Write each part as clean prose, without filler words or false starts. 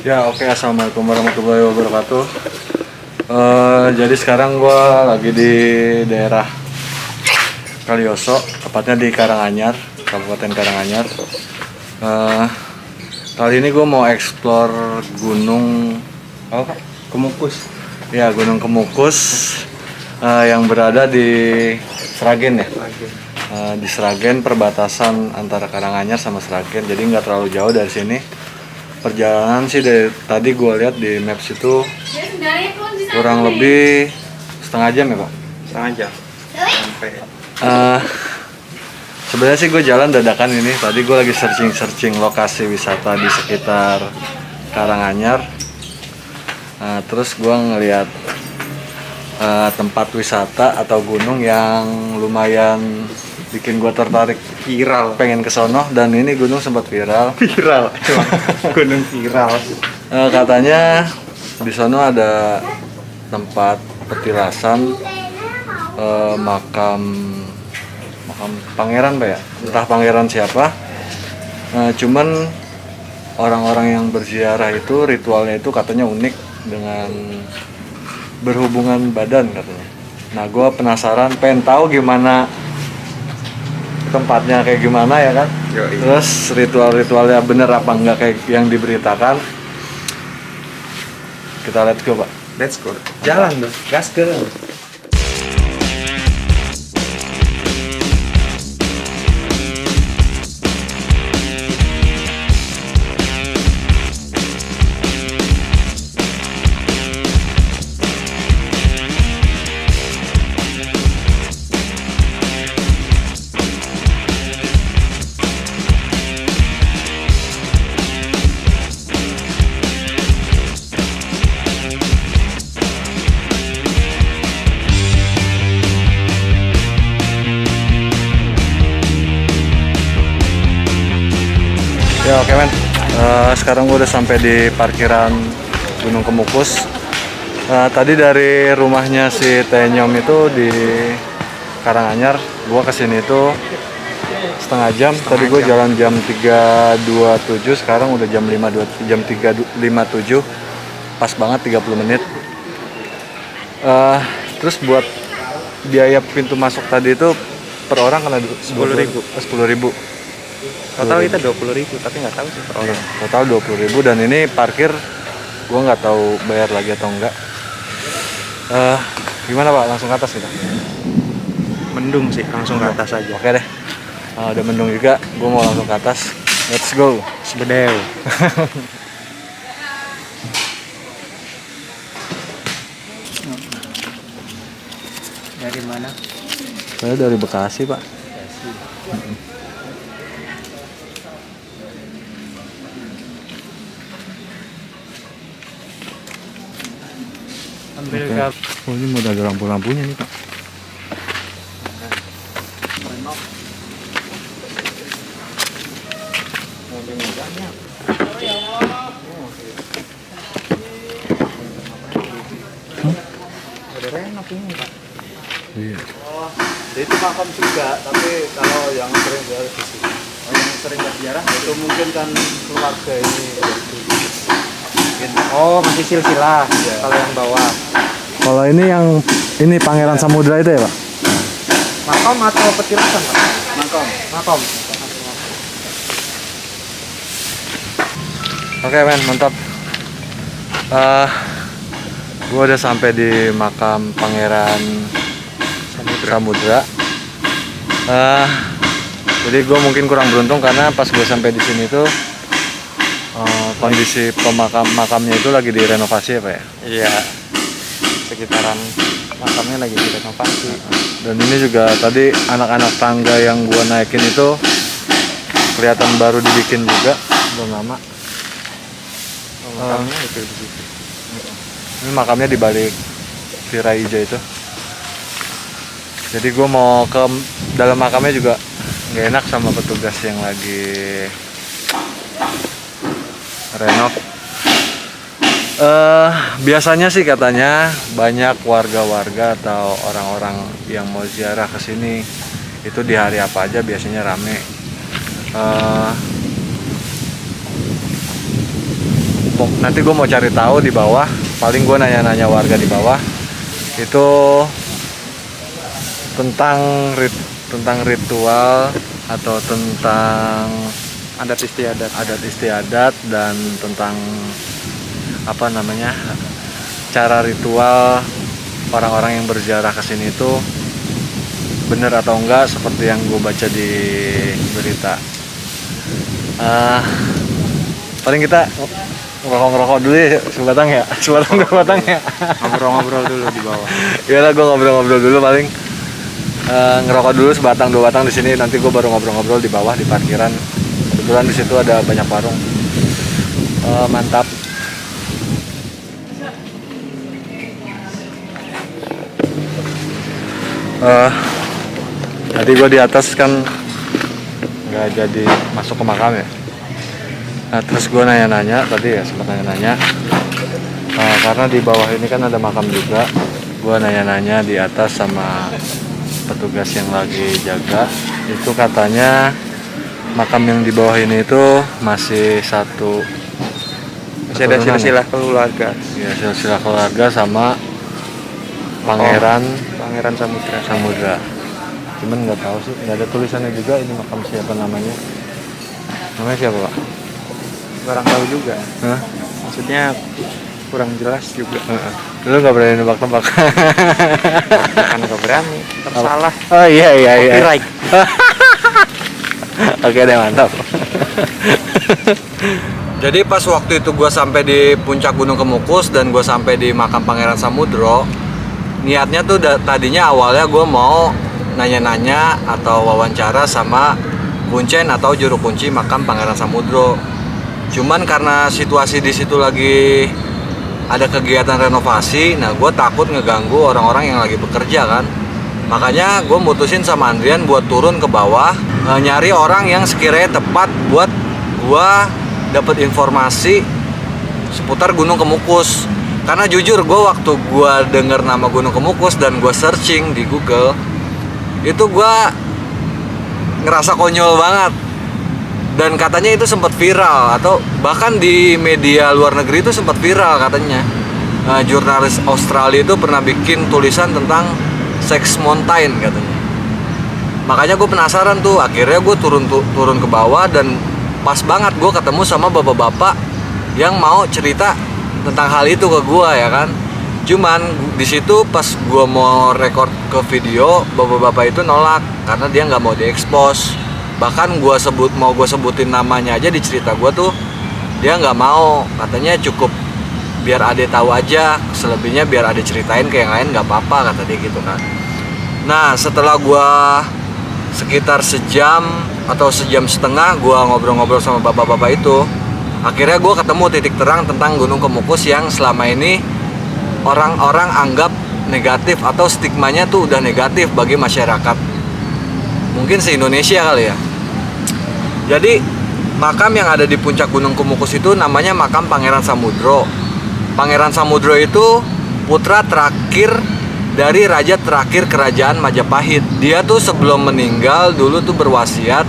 Ya oke, Assalamualaikum warahmatullahi wabarakatuh. Jadi sekarang gue lagi di daerah Kaliyoso, tepatnya di Karanganyar, Kabupaten Karanganyar. Kali ini gue mau explore Gunung apa? Kemukus. Ya, Gunung Kemukus yang berada di Sragen ya. Di Sragen, perbatasan antara Karanganyar sama Sragen, jadi nggak terlalu jauh dari sini. Perjalanan sih dari tadi gue lihat di maps itu kurang lebih setengah jam ya Pak? Setengah jam sampai. Sebenarnya sih gue jalan dadakan ini. Tadi gue lagi searching lokasi wisata di sekitar Karanganyar. Terus gue ngeliat tempat wisata atau gunung yang lumayan bikin gue tertarik, Viral. pengen ke sono, dan ini gunung sempat viral. Viral. Emang gunung viral. Katanya di sono ada tempat petilasan makam pangeran Pak ya, entah pangeran siapa. Cuman orang-orang yang berziarah itu ritualnya itu katanya unik dengan berhubungan badan katanya. Nah gue penasaran, pengen tahu gimana tempatnya, kayak gimana ya kan. Yoi. Terus ritual-ritualnya bener apa enggak kayak yang diberitakan. Kita let's go Pak. Let's go. Jalan dong. Gas ke. Ya oke men, sekarang gue udah sampai di parkiran Gunung Kemukus. Tadi dari rumahnya si Tenyom itu di Karanganyar, gue kesini itu setengah jam. Tadi gue jalan jam 3.27, sekarang udah jam 3.57, pas banget 30 menit. Terus buat biaya pintu masuk tadi itu per orang kena 10.000. 10.000. Total kita 20.000, tapi nggak tahu sih per orang. Total 20.000, dan ini parkir gua nggak tahu bayar lagi atau enggak. Gimana Pak, langsung ke atas kita? Mendung sih, langsung ke atas aja. Oke deh, udah mendung juga, gua mau langsung ke atas. Let's go. Sebedel. Dari mana? Saya dari Bekasi Pak. Ambil Oke. gap. Oh ini udah ada lampu-lampunya nih Pak. Udah renov ini Pak. Iya. Itu makam juga, tapi kalau yang sering berziarah di sini, yang sering berziarah itu mungkin kan keluarga ini. Mungkin Oh, masih silsilah. Kalau yang bawah. Kalau ini Pangeran Samudra itu ya Pak? Makam atau petilasan Pak? makam. Makam. Oke men, mantap. Gue udah sampai di makam Pangeran Samudra. Jadi gue mungkin kurang beruntung karena pas gue sampai di sini tuh kondisi makamnya itu lagi direnovasi ya Pak ya. Iya. Sekitaran makamnya lagi direnovasi. Dan ini juga tadi anak-anak tangga yang gue naikin itu kelihatan baru dibikin juga, belum lama. Makamnya itu di situ. Ini makamnya di balik tirai hijau itu. Jadi gue mau ke dalam makamnya juga nggak enak sama petugas yang lagi renov. Biasanya sih katanya banyak warga-warga atau orang-orang yang mau ziarah ke sini itu di hari apa aja biasanya rame. nanti gue mau cari tahu di bawah. Paling gue nanya-nanya warga di bawah itu tentang ritual atau tentang Adat adat istiadat dan tentang apa namanya cara ritual orang-orang yang berziarah ke sini itu bener atau enggak seperti yang gue baca di berita. Paling kita ngerokok dulu ya sebatang ya. Ngobrol-ngobrol dulu di bawah. Iyalah, gue ngobrol-ngobrol dulu paling. Ngerokok dulu sebatang 2 batang di sini, nanti gue baru ngobrol-ngobrol di bawah di parkiran. Kebetulan di situ ada banyak warung. Mantap. Tadi gue di atas kan nggak jadi masuk ke makam ya. Nah, terus gue nanya-nanya tadi ya, sempat nanya-nanya. Karena di bawah ini kan ada makam juga. Gue nanya-nanya di atas sama petugas yang lagi jaga. Itu katanya makam yang di bawah ini itu masih Masih ada silsilah keluarga. ya, silsilah keluarga sama Pangeran Samudra. Cuman nggak tahu sih, nggak ada tulisannya juga ini makam siapa namanya. Namanya siapa, Pak? Kurang tahu juga. Hah? Maksudnya kurang jelas juga. Lu nggak berani nebak-nebak? Kan nggak berani. Tersalah. Oh iya. Copyright. Oke deh, mantap. Jadi pas waktu itu gue sampai di puncak Gunung Kemukus dan gue sampai di makam Pangeran Samudro, niatnya tuh tadinya awalnya gue mau nanya-nanya atau wawancara sama kuncen atau juru kunci makam Pangeran Samudro. Cuman karena situasi di situ lagi ada kegiatan renovasi, nah gue takut ngeganggu orang-orang yang lagi bekerja kan. Makanya gue mutusin sama Andrian buat turun ke bawah, nyari orang yang sekiranya tepat buat gue dapat informasi seputar Gunung Kemukus. Karena jujur gue waktu gue denger nama Gunung Kemukus dan gue searching di Google, itu gue ngerasa konyol banget. Dan katanya itu sempat viral, atau bahkan di media luar negeri itu sempat viral katanya. Jurnalis Australia itu pernah bikin tulisan tentang Sex Mountain katanya. Makanya gue penasaran tuh, akhirnya gue turun ke bawah dan pas banget gue ketemu sama bapak-bapak yang mau cerita tentang hal itu ke gue ya kan. Cuman di situ pas gue mau record ke video, bapak-bapak itu nolak karena dia nggak mau diekspos. Bahkan gue sebutin namanya aja di cerita gue tuh dia nggak mau, katanya cukup biar Ade tahu aja, selebihnya biar Ade ceritain ke yang lain nggak apa-apa, kata dia gitu kan. Nah setelah gue sekitar sejam atau sejam setengah gue ngobrol-ngobrol sama bapak-bapak itu, akhirnya gue ketemu titik terang tentang Gunung Kemukus yang selama ini orang-orang anggap negatif atau stigmanya tuh udah negatif bagi masyarakat. Mungkin se-Indonesia kali ya. Jadi makam yang ada di puncak Gunung Kemukus itu namanya makam Pangeran Samudro. Pangeran Samudro itu putra terakhir dari raja terakhir kerajaan Majapahit. Dia tuh sebelum meninggal dulu tuh berwasiat,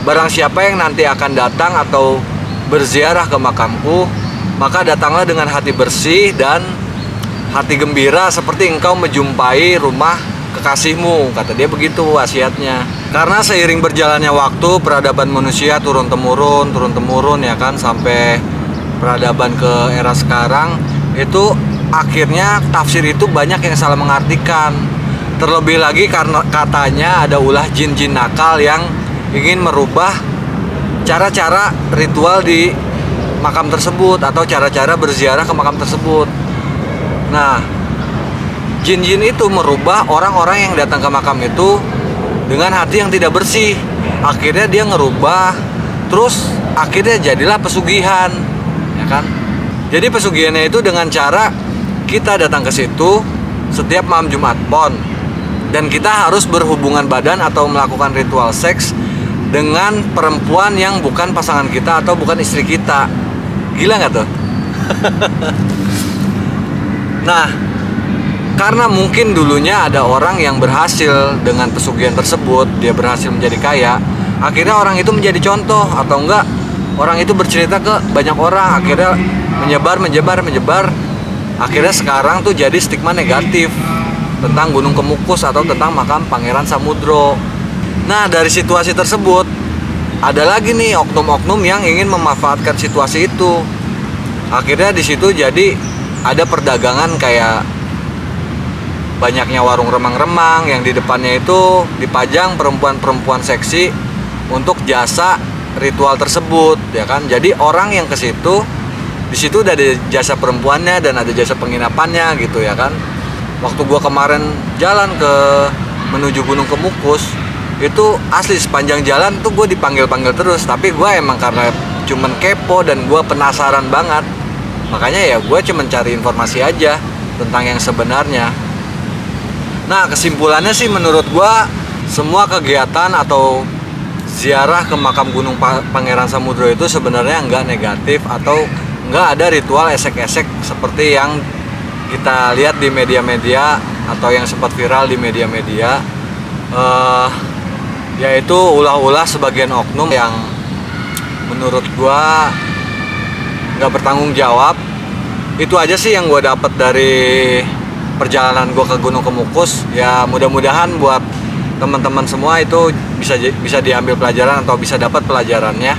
barang siapa yang nanti akan datang atau berziarah ke makamku, maka datanglah dengan hati bersih dan hati gembira seperti engkau menjumpai rumah kekasihmu, kata dia begitu wasiatnya. Karena seiring berjalannya waktu, peradaban manusia turun temurun ya kan, sampai peradaban ke era sekarang, itu akhirnya tafsir itu banyak yang salah mengartikan. Terlebih lagi karena katanya ada ulah jin-jin nakal yang ingin merubah cara-cara ritual di makam tersebut atau cara-cara berziarah ke makam tersebut. Nah, jin-jin itu merubah orang-orang yang datang ke makam itu dengan hati yang tidak bersih. Akhirnya dia ngerubah, terus akhirnya jadilah pesugihan, ya kan? Jadi pesugihannya itu dengan cara kita datang ke situ setiap malam Jumat Pon, dan kita harus berhubungan badan atau melakukan ritual seks dengan perempuan yang bukan pasangan kita atau bukan istri kita. Gila nggak tuh? Nah, karena mungkin dulunya ada orang yang berhasil dengan pesugihan tersebut, dia berhasil menjadi kaya, akhirnya orang itu menjadi contoh, atau enggak orang itu bercerita ke banyak orang, akhirnya menyebar. Akhirnya sekarang tuh jadi stigma negatif tentang Gunung Kemukus atau tentang makam Pangeran Samudro. Nah, dari situasi tersebut ada lagi nih oknum-oknum yang ingin memanfaatkan situasi itu. Akhirnya di situ jadi ada perdagangan kayak banyaknya warung remang-remang yang di depannya itu dipajang perempuan-perempuan seksi untuk jasa ritual tersebut, ya kan. Jadi orang yang ke situ, di situ udah ada jasa perempuannya dan ada jasa penginapannya gitu, ya kan. Waktu gua kemarin jalan menuju Gunung Kemukus, itu asli sepanjang jalan tuh gue dipanggil-panggil terus, tapi gue emang karena cuman kepo dan gue penasaran banget, makanya ya gue cuman cari informasi aja tentang yang sebenarnya. Nah, kesimpulannya sih menurut gue semua kegiatan atau ziarah ke makam Gunung Pangeran Samudro itu sebenarnya nggak negatif atau nggak ada ritual esek-esek seperti yang kita lihat di media-media atau yang sempat viral di media-media. Yaitu ulah-ulah sebagian oknum yang menurut gua nggak bertanggung jawab. Itu aja sih yang gua dapat dari perjalanan gua ke Gunung Kemukus. Ya mudah-mudahan buat teman-teman semua itu bisa diambil pelajaran atau bisa dapat pelajarannya.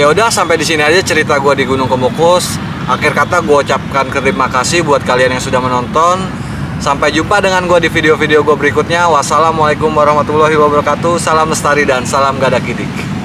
Ya udah, sampai di sini aja cerita gua di Gunung Kemukus. Akhir kata gua ucapkan terima kasih buat kalian yang sudah menonton. Sampai jumpa dengan gue di video-video gue berikutnya. Wassalamualaikum warahmatullahi wabarakatuh. Salam lestari dan salam Gadakidik.